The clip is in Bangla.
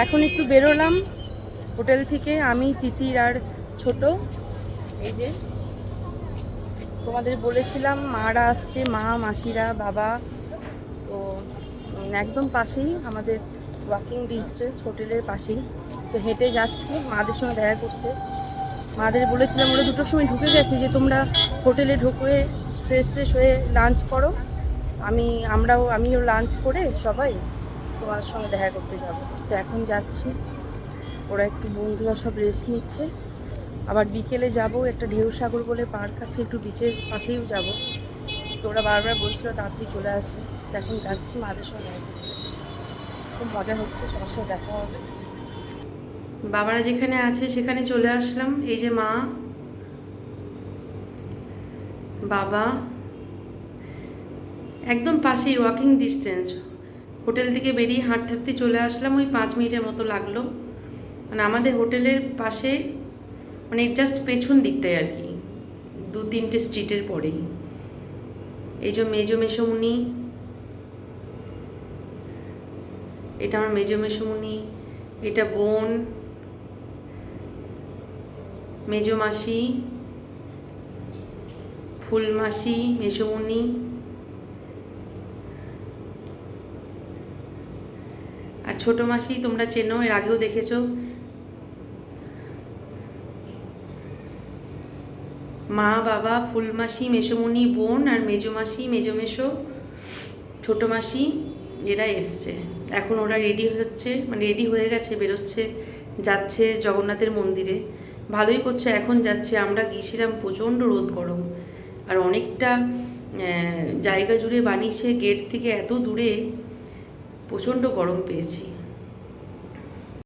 এখন একটু বেরোলাম হোটেল থেকে, আমি, তিতির আর ছোট। এই যে তোমাদের বলেছিলাম মারা আসছে, মা, মাসিরা, বাবা। তো একদম পাশেই আমাদের, ওয়াকিং ডিস্টেন্স, হোটেলের পাশেই। তো হেঁটে যাচ্ছি মাদের সঙ্গে দেখা করতে। মাদের বলেছিলাম, ওরা 2টোর সময় ঢুকে গেছে, যে তোমরা হোটেলে ঢুকে ফ্রেশ ট্রেশ হয়ে লাঞ্চ করো, আমিও লাঞ্চ করে সবাই তোমার সঙ্গে দেখা করতে যাব। তো এখন যাচ্ছি, ওরা একটু বন্ধুরা সব রেস্ট নিচ্ছে। আবার বিকেলে যাব একটা ঢেউসাগর বলে পার্ক আছে, একটু বিচের পাশেও যাব। তো ওরা বারবার বলছিল তাড়াতাড়ি চলে আসবে। তো এখন যাচ্ছি মাদের সঙ্গে দেখা করতে। খুব মজা হচ্ছে, সবার সাথে দেখা হবে। বাবারা যেখানে আছে সেখানে চলে আসলাম। এই যে মা, বাবা, একদম পাশেই, ওয়াকিং ডিস্টেন্স। হোটেল থেকে বেরিয়ে হাঁটতে হাঁটতে চলে আসলাম, ওই 5 মিনিটের মতো লাগলো। মানে আমাদের হোটেলের পাশে, মানে জাস্ট পেছন দিকটায় আর কি, 2-3টে স্ট্রিটের পরেই। এই যে মেজো মেসমুনি, এটা আমার মেজো মেসমুনি, এটা বোন, মেজো মাসি, ফুল মাসি, মেসমুনি, আর ছোট মাসি তোমরা চেনো, এর আগেও দেখেছো। মা, বাবা, ফুল মাসি, মেসমুনি, বোন, আর মেজো মাসি, মেজো মেশো, ছোট মাসি, এরা এসছে। এখন ওরা রেডি হচ্ছে, মানে রেডি হয়ে গেছে, বেরোচ্ছে, যাচ্ছে জগন্নাথের মন্দিরে। ভালোই করছে, এখন যাচ্ছে। আমরা গিয়েছিলাম, প্রচণ্ড রোদ গরম, আর অনেকটা জায়গা জুড়ে বানিয়েছে, গেট থেকে এত দূরে, প্রচণ্ড গরম পেয়েছি।